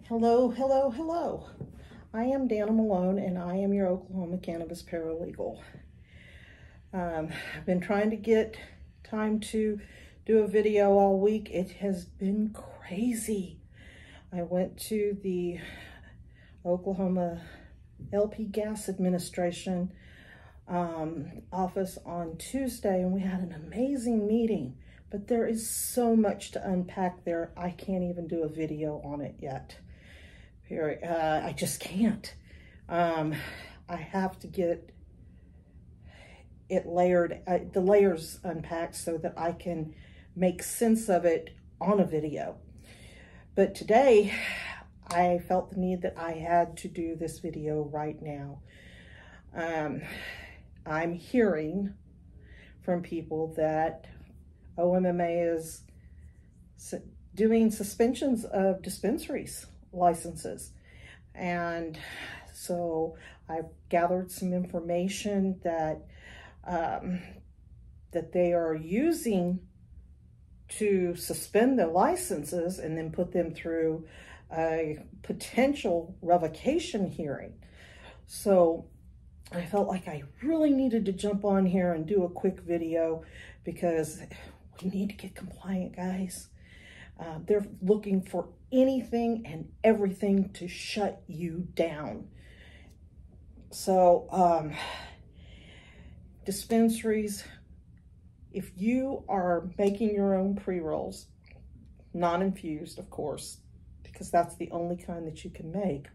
Hello, hello, hello. I am Dana Malone and I am your Oklahoma Cannabis Paralegal. I've been trying to get time to do a video all week. It has been crazy. I went to the Oklahoma LP Gas Administration office on Tuesday and we had an amazing meeting, but there is so much to unpack there. I can't even do a video on it yet. I just can't. I have to get it layered, the layers unpacked so that I can make sense of it on a video. But today, I felt the need that I had to do this video right now. I'm hearing from people that OMMA is doing suspensions of dispensaries licenses, and so I've gathered some information that that they are using to suspend their licenses and then put them through a potential revocation hearing. So I felt like I really needed to jump on here and do a quick video because we need to get compliant, guys. They're looking for anything and everything to shut you down. So dispensaries, if you are making your own pre-rolls, non-infused, of course, because that's the only kind that you can make,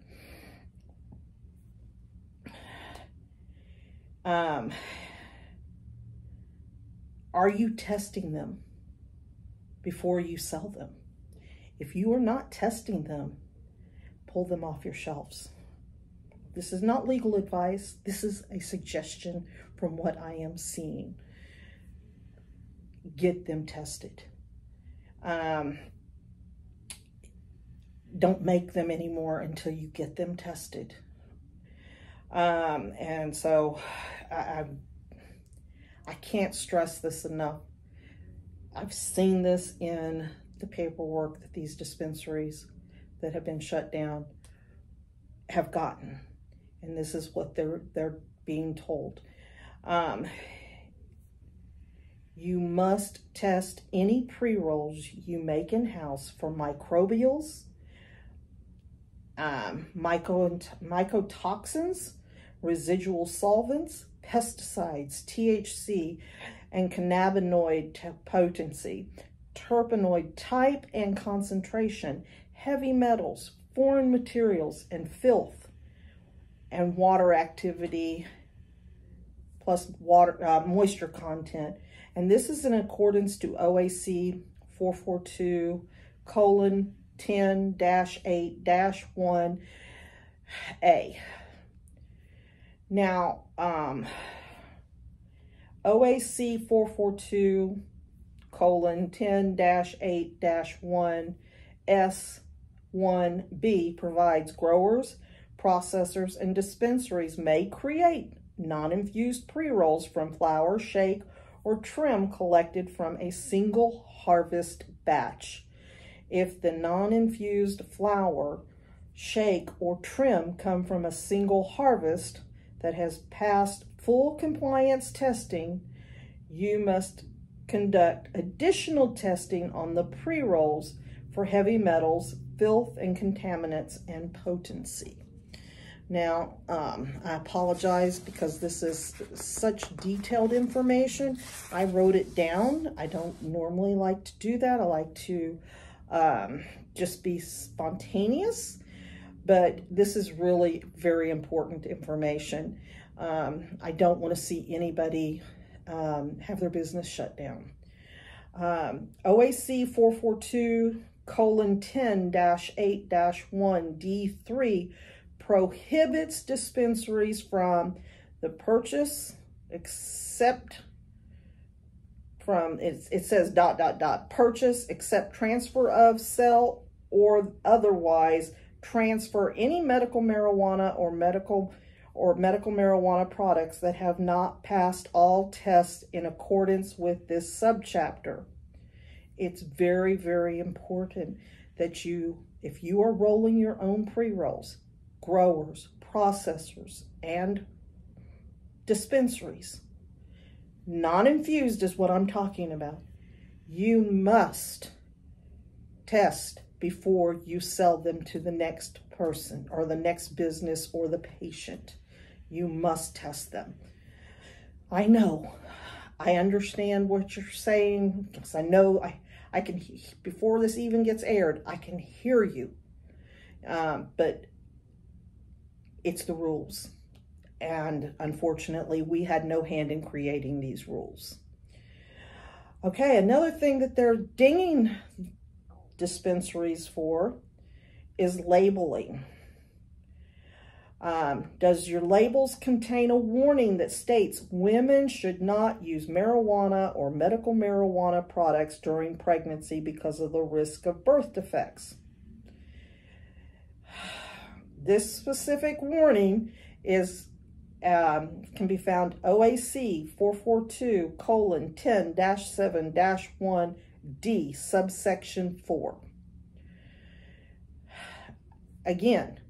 are you testing them before you sell them? If you are not testing them, pull them off your shelves. This is not legal advice. This is a suggestion from what I am seeing. Get them tested. Don't make them anymore until you get them tested. And so I can't stress this enough. I've seen this in the paperwork that these dispensaries that have been shut down have gotten, and this is what they're being told. You must test any pre-rolls you make in-house for microbials, mycotoxins, residual solvents, pesticides, THC, and cannabinoid potency, terpenoid type and concentration, heavy metals, foreign materials, and filth, and water activity, plus water moisture content. And this is in accordance to OAC 442:10-8-1A. Now, OAC 442:10-8-1S1B provides growers, processors, and dispensaries may create non-infused pre-rolls from flower, shake, or trim collected from a single harvest batch. If the non-infused flower, shake, or trim come from a single harvest that has passed full compliance testing, you must conduct additional testing on the pre-rolls for heavy metals, filth, and contaminants, and potency. Now, I apologize because this is such detailed information. I wrote it down. I don't normally like to do that. I like to just be spontaneous, but this is really very important information. I don't want to see anybody have their business shut down. OAC 442:10-8-1D3 prohibits dispensaries from the purchase, except from, it says ... purchase, accept, transfer of, sell, or otherwise transfer any medical marijuana or medical marijuana products that have not passed all tests in accordance with this subchapter. It's very, very important that you if you are rolling your own pre-rolls, growers, processors, and dispensaries, non-infused is what I'm talking about, you must test before you sell them to the next person or the next business or the patient. You must test them. I know, I understand what you're saying, because I know I can, before this even gets aired, I can hear you. But it's the rules. And unfortunately, we had no hand in creating these rules. Okay, another thing that they're dinging dispensaries for is labeling. Does your labels contain a warning that states women should not use marijuana or medical marijuana products during pregnancy because of the risk of birth defects? This specific warning is can be found OAC 442:10-7-1D, subsection 4. Again,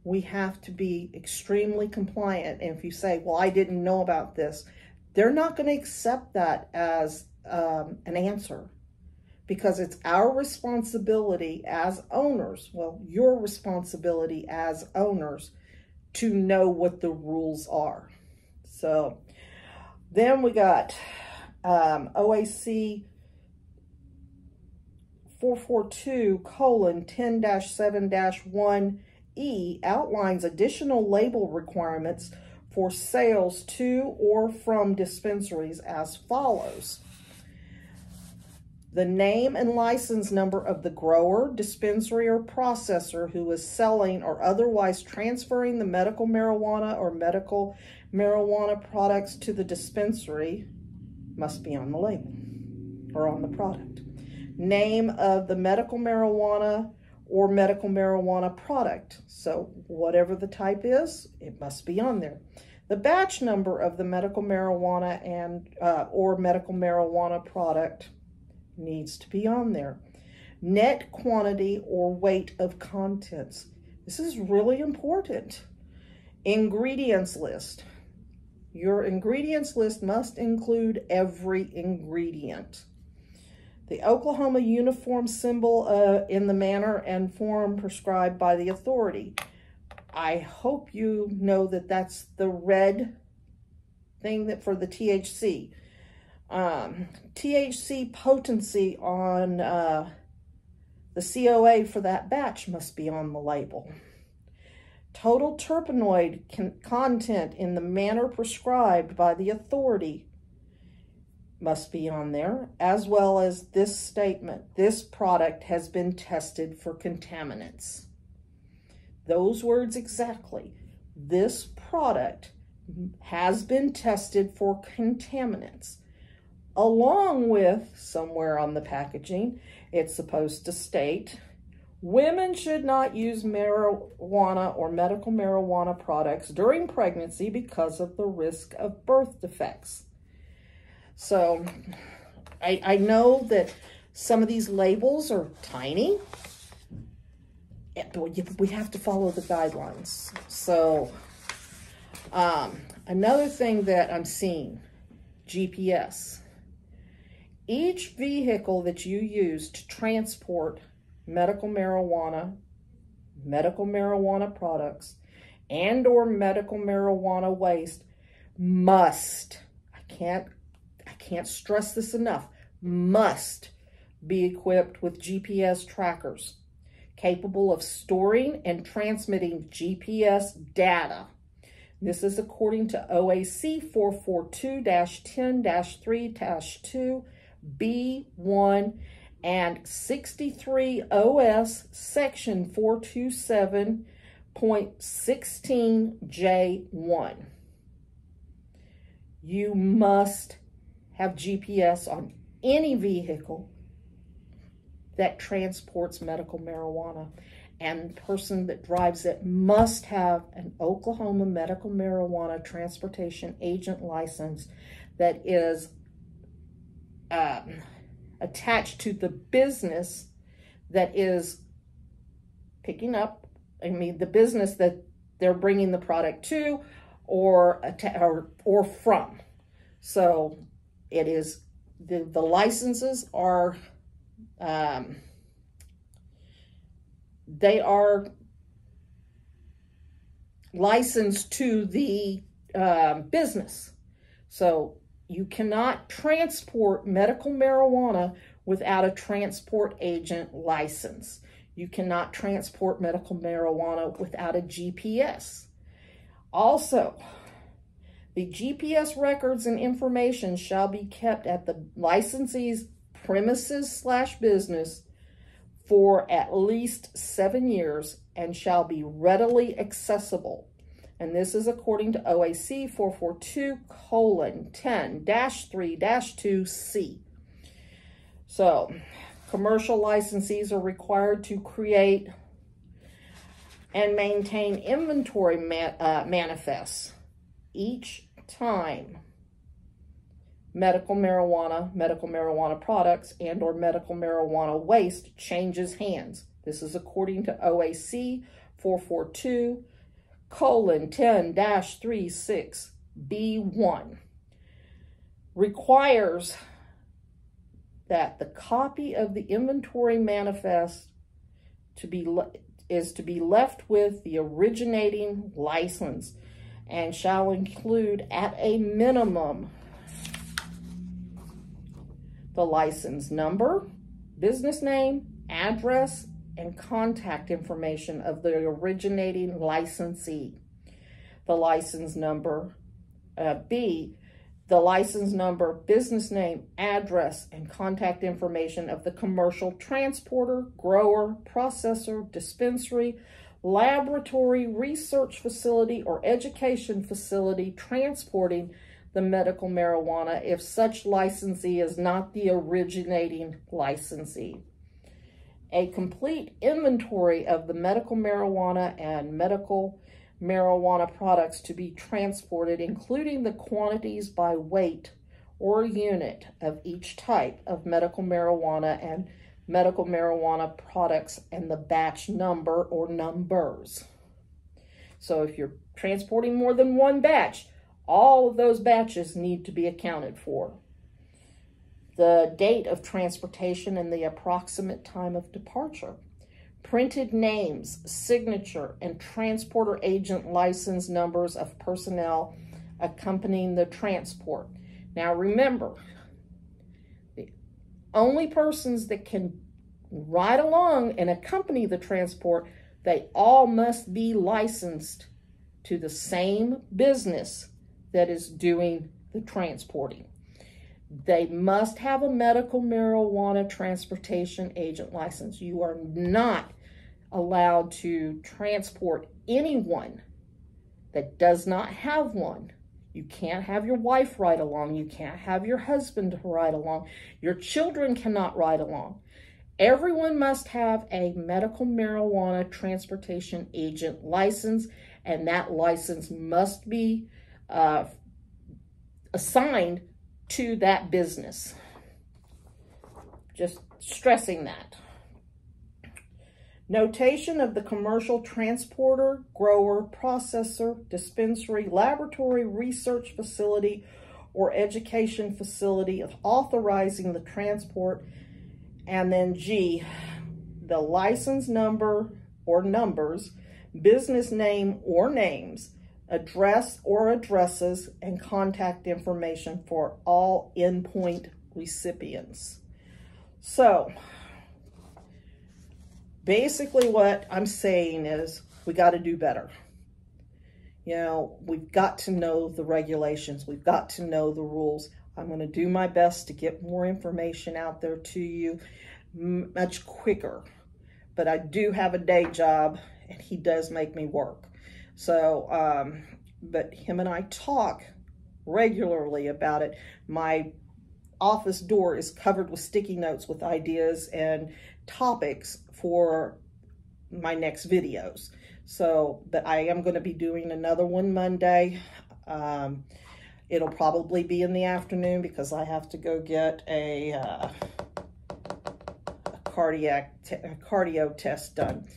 we have to be extremely compliant. And if you say, well, I didn't know about this, they're not going to accept that as an answer, because it's our responsibility as owners, well, your responsibility as owners, to know what the rules are. So then we got OAC 442:10-7-1E outlines additional label requirements for sales to or from dispensaries as follows. The name and license number of the grower, dispensary, or processor who is selling or otherwise transferring the medical marijuana or medical marijuana products to the dispensary must be on the label or on the product. Name of the medical marijuana or medical marijuana product. So whatever the type is, it must be on there. The batch number of the medical marijuana and or medical marijuana product needs to be on there. Net quantity or weight of contents. This is really important. Ingredients list. Your ingredients list must include every ingredient. The Oklahoma uniform symbol in the manner and form prescribed by the authority. I hope you know that that's the red thing that for the THC. THC potency on the COA for that batch must be on the label. Total terpenoid content in the manner prescribed by the authority must be on there, as well as this statement: this product has been tested for contaminants. Those words exactly. This product has been tested for contaminants. Along with, somewhere on the packaging, it's supposed to state, women should not use marijuana or medical marijuana products during pregnancy because of the risk of birth defects. So, I know that some of these labels are tiny, but we have to follow the guidelines. So, another thing that I'm seeing, GPS. Each vehicle that you use to transport medical marijuana products, and or medical marijuana waste must, I can't stress this enough, must be equipped with GPS trackers capable of storing and transmitting GPS data. This is according to OAC 442-10-3-2, B1, and 63 OS section 427.16J1. You must have GPS on any vehicle that transports medical marijuana, and the person that drives it must have an Oklahoma medical marijuana transportation agent license that is attached to the business that is picking up, the business that they're bringing the product to or from. So it is, the licenses are, they are licensed to the business. So you cannot transport medical marijuana without a transport agent license. You cannot transport medical marijuana without a GPS. Also, the GPS records and information shall be kept at the licensee's premises/business for at least 7 years and shall be readily accessible. And this is according to OAC 442:10-3-2C. So, commercial licensees are required to create and maintain inventory manifests each time medical marijuana products, and or medical marijuana waste changes hands. This is according to OAC 442:10-36B1. Requires that the copy of the inventory manifest is to be left with the originating license and shall include at a minimum the license number, business name, address, and contact information of the originating licensee. The license number, B, the license number, business name, address, and contact information of the commercial transporter, grower, processor, dispensary, laboratory, research facility, or education facility transporting the medical marijuana if such licensee is not the originating licensee. A complete inventory of the medical marijuana and medical marijuana products to be transported, including the quantities by weight or unit of each type of medical marijuana and medical marijuana products, and the batch number or numbers. So if you're transporting more than one batch, all of those batches need to be accounted for. The date of transportation and the approximate time of departure. Printed names, signature, and transporter agent license numbers of personnel accompanying the transport. Now remember, the only persons that can ride along and accompany the transport, they all must be licensed to the same business that is doing the transporting. They must have a medical marijuana transportation agent license. You are not allowed to transport anyone that does not have one. You can't have your wife ride along. You can't have your husband ride along. Your children cannot ride along. Everyone must have a medical marijuana transportation agent license, and that license must be assigned to that business. Just stressing that. Notation of the commercial transporter, grower, processor, dispensary, laboratory, research facility, or education facility of authorizing the transport. And then G, the license number or numbers, business name or names, address or addresses, and contact information for all endpoint recipients. So basically what I'm saying is we got to do better. You know, we've got to know the regulations. We've got to know the rules. I'm going to do my best to get more information out there to you much quicker. But I do have a day job, and he does make me work. So, but him and I talk regularly about it. My office door is covered with sticky notes with ideas and topics for my next videos. So, but I am going to be doing another one Monday. It'll probably be in the afternoon because I have to go get a cardio test done.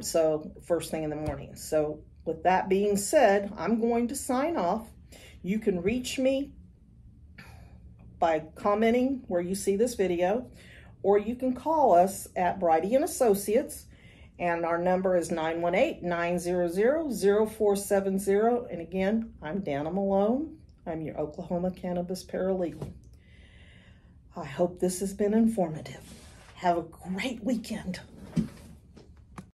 So first thing in the morning. So with that being said, I'm going to sign off. You can reach me by commenting where you see this video, or you can call us at Bridie and Associates, and our number is 918-900-0470. And again, I'm Dana Malone. I'm your Oklahoma Cannabis Paralegal. I hope this has been informative. Have a great weekend.